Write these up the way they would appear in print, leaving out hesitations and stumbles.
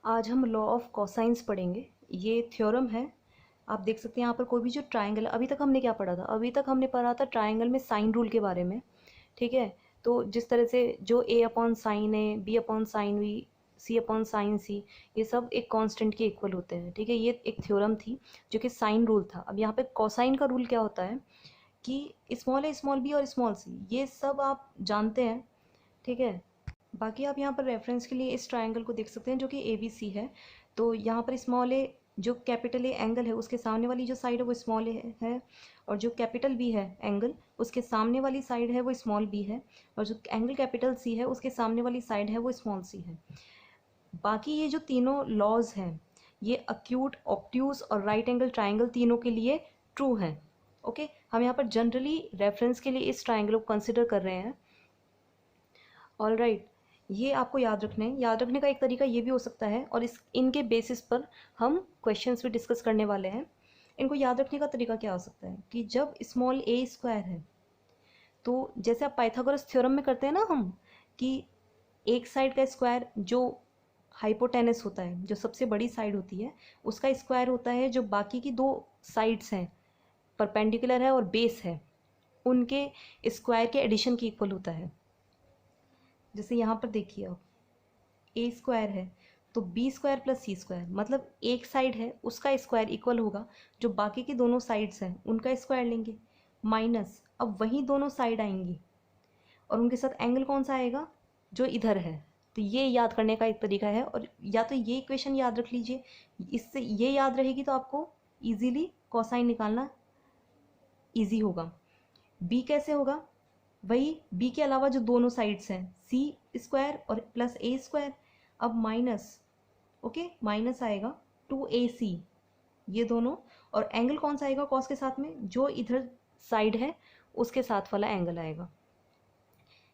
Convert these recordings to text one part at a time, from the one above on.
आज हम law of cosines पढ़ेंगे। ये थ्योरम है। आप देख सकते हैं यहाँ पर कोई भी जो ट्राइंगल है, अभी तक हमने क्या पढ़ा था? अभी तक हमने पढ़ा था ट्राइंगल में साइन रूल के बारे में। ठीक है, तो जिस तरह से जो ए अपॉन साइन ए, बी अपॉन साइन बी, सी अपॉन साइन सी, ये सब एक कांस्टेंट के इक्वल होते हैं। ठीक है, ये एक थ्योरम थी जो कि साइन रूल था। अब यहाँ पे कोसाइन का रूल क्या होता है कि स्मॉल ए, स्मॉल बी और स्मॉल सी, ये सब आप जानते हैं। ठीक है, बाकी आप यहाँ पर रेफरेंस के लिए इस ट्रायंगल को देख सकते हैं जो कि ए बी सी है। तो यहाँ पर स्मॉल ए, जो कैपिटल ए एंगल है उसके सामने वाली जो साइड है वो स्मॉल ए है, और जो कैपिटल बी है एंगल, उसके सामने वाली साइड है वो स्मॉल बी है, और जो एंगल कैपिटल सी है उसके सामने वाली साइड है वो स्मॉल सी है। बाकी ये जो तीनों लॉज हैं ये अक्यूट, ऑब्ट्यूज और राइट एंगल ट्राइंगल तीनों के लिए ट्रू हैं। ओके, हम यहाँ पर जनरली रेफरेंस के लिए इस ट्राइंगल को कंसिडर कर रहे हैं। ऑल राइट, ये आपको याद रखने का एक तरीका ये भी हो सकता है, और इनके बेसिस पर हम क्वेश्चंस भी डिस्कस करने वाले हैं। इनको याद रखने का तरीका क्या हो सकता है कि जब स्मॉल ए स्क्वायर है, तो जैसे आप पाइथागोरस थ्योरम में करते हैं ना हम, कि एक साइड का स्क्वायर जो हाइपोटेनस होता है, जो सबसे बड़ी साइड होती है, उसका स्क्वायर होता है जो बाकी की दो साइड्स हैं, परपेंडिकुलर है और बेस है, उनके स्क्वायर के एडिशन की इक्वल होता है। जैसे यहाँ पर देखिए, आप ए स्क्वायर है तो B square plus c square, मतलब एक साइड है उसका स्क्वायर इक्वल होगा जो बाकी की दोनों साइड्स हैं उनका स्क्वायर लेंगे, माइनस अब वही दोनों साइड आएंगी और उनके साथ एंगल कौन सा आएगा, जो इधर है। तो ये याद करने का एक तरीका है, और या तो ये इक्वेशन याद रख लीजिए, इससे ये याद रहेगी तो आपको इजीली कोसाइन निकालना इजी होगा। बी कैसे होगा, वही बी के अलावा जो दोनों साइड्स हैं सी स्क्वायर और प्लस ए स्क्वायर, अब माइनस, ओके माइनस आएगा 2ac, ये दोनों, और एंगल कौन सा आएगा कॉस के साथ में, जो इधर साइड है उसके साथ वाला एंगल आएगा।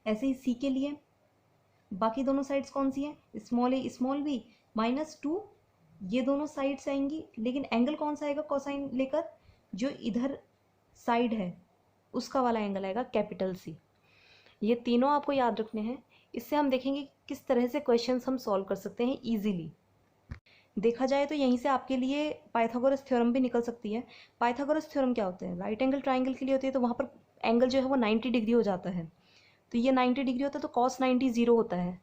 ऐसे ही सी के लिए बाकी दोनों साइड्स कौन सी हैं, स्मॉल ए स्मॉल बी, -2, ये दोनों साइड्स आएंगी, लेकिन एंगल कौन सा आएगा कोसाइन लेकर, जो इधर साइड है उसका वाला एंगल आएगा कैपिटल सी। ये तीनों आपको याद रखने हैं। इससे हम देखेंगे किस तरह से क्वेश्चंस हम सॉल्व कर सकते हैं इजीली। देखा जाए तो यहीं से आपके लिए पाइथागोरस थ्योरम भी निकल सकती है। पाइथागोरस थ्योरम क्या होते हैं, राइट एंगल ट्राइंगल के लिए होती है, तो वहाँ पर एंगल जो है वो 90 डिग्री हो जाता है। तो ये 90 डिग्री होता है तो cos 90 0 होता है।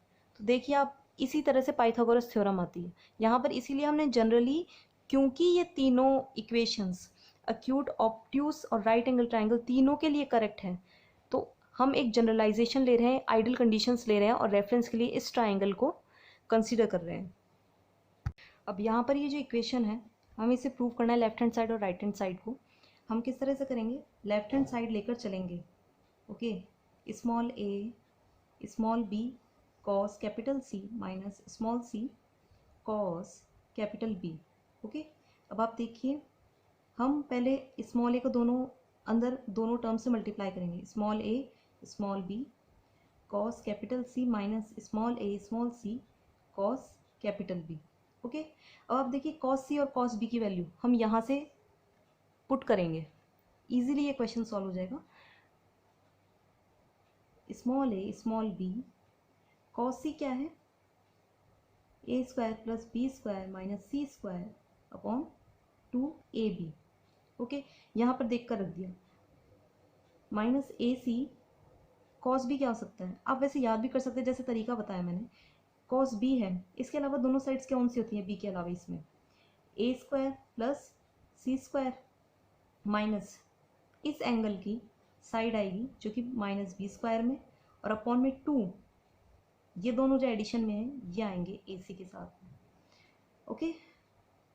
तो देखिए आप, इसी तरह से पाइथागोरस थ्योरम आती है यहाँ पर। इसीलिए हमने जनरली, क्योंकि ये तीनों इक्वेशंस अक्यूट, ऑब्ट्यूज और राइट एंगल ट्राइंगल तीनों के लिए करेक्ट है, तो हम एक जनरलाइजेशन ले रहे हैं, आइडल कंडीशंस ले रहे हैं, और रेफरेंस के लिए इस ट्राइंगल को कंसिडर कर रहे हैं। अब यहाँ पर ये जो इक्वेशन है, हमें इसे प्रूव करना है लेफ्ट हैंड साइड और राइट हैंड साइड को। हम किस तरह से करेंगे, लेफ्ट हैंड साइड लेकर चलेंगे। Okay, small a small b cos capital C minus small c cos capital B. Okay, अब आप देखिए, हम पहले स्मॉल ए को दोनों अंदर दोनों टर्म से मल्टीप्लाई करेंगे, small a small b cos capital C minus small a small c cos capital B. Okay, अब आप देखिए कॉस सी और कॉस बी की वैल्यू हम यहाँ से पुट करेंगे, इजीली ये क्वेश्चन सॉल्व हो जाएगा। Small a small b cos c क्या है, a square plus B square minus C square upon 2ab। Okay, यहाँ पर देख कर रख दिया, minus a c cos b क्या हो सकता है, आप वैसे याद भी कर सकते हैं जैसे तरीका बताया मैंने। कॉस बी है, इसके अलावा दोनों साइड्स कौन सी होती हैं बी के अलावा, इसमें ए square plus c square minus इस एंगल की साइड आएगी जो कि माइनस बी स्क्वायर में, और अपॉन में 2, ये दोनों जो एडिशन में है ये आएंगे ए सी के साथ में। ओके,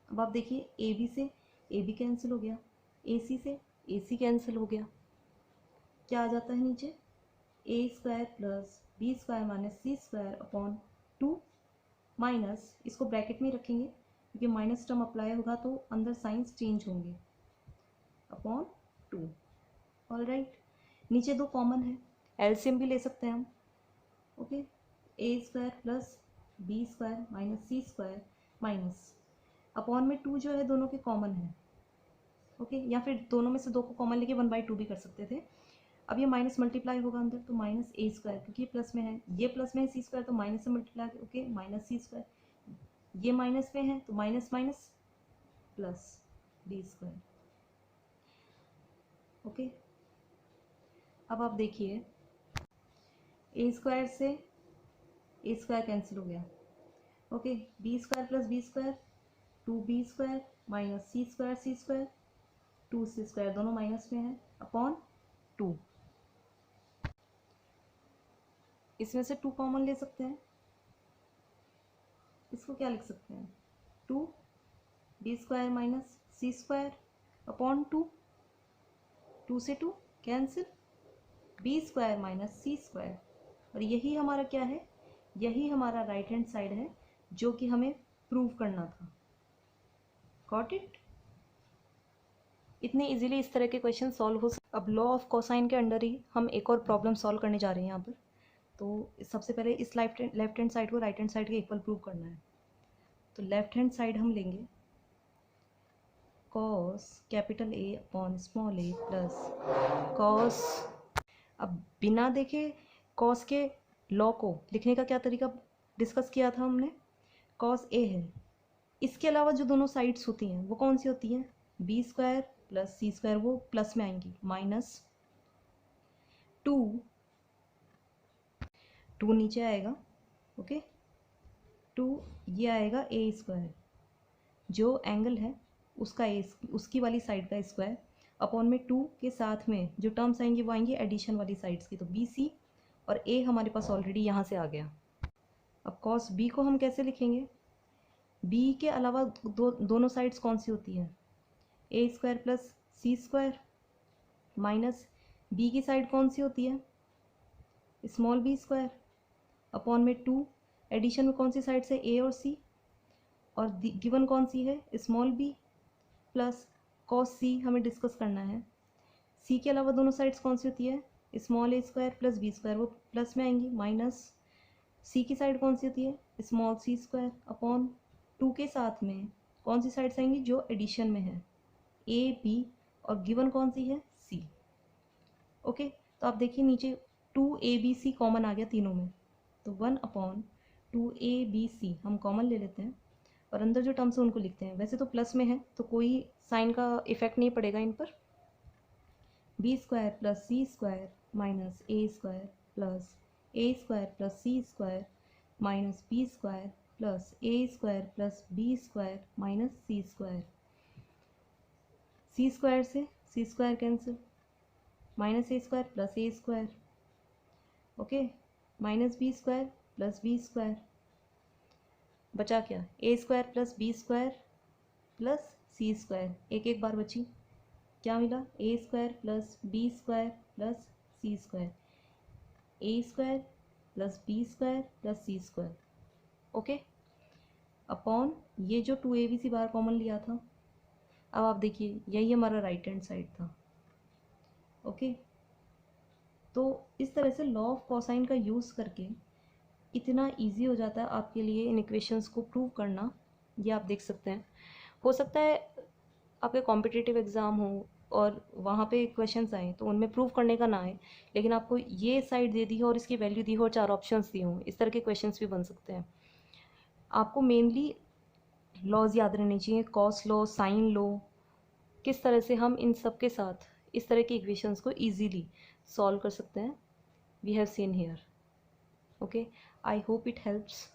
अब आप देखिए ए बी से ए बी कैंसिल हो गया, ए सी से ए सी कैंसिल हो गया, क्या आ जाता है नीचे, a square plus B square minus C square upon 2, minus इसको ब्रैकेट में रखेंगे क्योंकि माइनस टर्म अप्लाई होगा तो अंदर साइंस चेंज होंगे, अपॉन 2। ऑल राइट, नीचे दो कॉमन है, एलसीएम भी ले सकते हैं हम। Okay, a square plus B square minus C square minus upon में 2 जो है दोनों के कॉमन है। ओके, या फिर दोनों में से 2 को कॉमन लेके 1/2 भी कर सकते थे। अब ये माइनस मल्टीप्लाई होगा अंदर, तो माइनस ए स्क्वायर, क्योंकि ये प्लस में है, ये प्लस में है सी स्क्वायर, तो माइनस से मल्टीप्लाई, ओके माइनस सी स्क्वायर, ये माइनस में है तो minus minus plus B square. Okay, अब आप देखिए ए स्क्वायर से ए स्क्वायर कैंसिल हो गया। Okay, b square plus B square 2b² minus सी स्क्वायर 2c स्क्वायर दोनों माइनस में है अपॉन 2। इसमें से 2 कॉमन ले सकते हैं, इसको क्या लिख सकते हैं 2b² माइनस सी स्क्वायर अपॉन 2, 2 से 2 कैंसिल, b² माइनस सी स्क्वायर। और यही हमारा क्या है, यही हमारा राइट हैंड साइड है जो कि हमें प्रूव करना था। Got it? इतने इजीली इस तरह के क्वेश्चन सॉल्व हो सकते। अब लॉ ऑफ कोसाइन के अंडर ही हम एक और प्रॉब्लम सॉल्व करने जा रहे हैं यहाँ पर। तो सबसे पहले इस लेफ्ट हैंड साइड को राइट हैंड साइड के इक्वल प्रूव करना है। तो लेफ्ट हैंड साइड हम लेंगे cos capital A upon small A plus cos. अब बिना देखे कॉस के लॉ को लिखने का क्या तरीका डिस्कस किया था हमने, कॉस ए है, इसके अलावा जो दोनों साइड्स होती हैं वो कौन सी होती हैं, b² प्लस सी स्क्वायर, वो प्लस में आएंगी, माइनस 2 नीचे आएगा। ओके, 2 ये आएगा a² जो एंगल है उसका उसकी वाली साइड का स्क्वायर अपॉन में 2 के साथ में जो टर्म्स आएंगी वो आएंगी एडिशन वाली साइड्स की। तो BC और A हमारे पास ऑलरेडी यहाँ से आ गया। अब कॉस B को हम कैसे लिखेंगे, B के अलावा दोनों साइड्स कौन सी होती हैं, a² plus c square minus B की साइड कौन सी होती है, स्मॉल b² अपॉन में 2 एडिशन में कौन सी साइड से A और C, और गिवन कौन सी है small b plus cos C हमें डिस्कस करना है। C के अलावा दोनों साइड्स कौन सी होती है, स्मॉल a² प्लस b², वो प्लस में आएंगी, माइनस C की साइड कौन सी होती है, स्मॉल c² अपॉन 2 के साथ में कौन सी साइड्स आएंगी जो एडिशन में है, A B, और गिवन कौन सी है C। ओके, तो आप देखिए नीचे 2ABC कॉमन आ गया तीनों में, तो 1/2ABC हम कॉमन ले लेते हैं और अंदर जो टर्म्स है उनको लिखते हैं। वैसे तो प्लस में है तो कोई साइन का इफेक्ट नहीं पड़ेगा इन पर। b² plus c square minus a² plus a² plus c square minus b² plus a² plus b² minus c²। c² से c² cancel, minus a² plus a²। Okay, minus b² plus b², बचा क्या, a² plus b² plus c², एक एक बार बची, क्या मिला, a² plus b² plus c², a² plus b² plus c²। Okay, upon ये जो 2ABC बार कॉमन लिया था। अब आप देखिए यही हमारा राइट हैंड साइड था। ओके, तो इस तरह से लॉ ऑफ कोसाइन का यूज़ करके इतना इजी हो जाता है आपके लिए इन इक्वेशंस को प्रूव करना। ये आप देख सकते हैं। हो सकता है आपके कॉम्पिटिटिव एग्ज़ाम हो और वहाँ पे क्वेश्चंस आए तो उनमें प्रूव करने का ना आए, लेकिन आपको ये साइड दे दी हो और इसकी वैल्यू दी हो और 4 ऑप्शंस दिए हों, इस तरह के क्वेश्चंस भी बन सकते हैं। आपको मेनली लॉज याद रहने चाहिए, कॉस लॉ, साइन लॉ, किस तरह से हम इन सब के साथ इस तरह की इक्वेशंस को ईजीली सॉल्व कर सकते हैं। We have seen here. Okay, I hope it helps.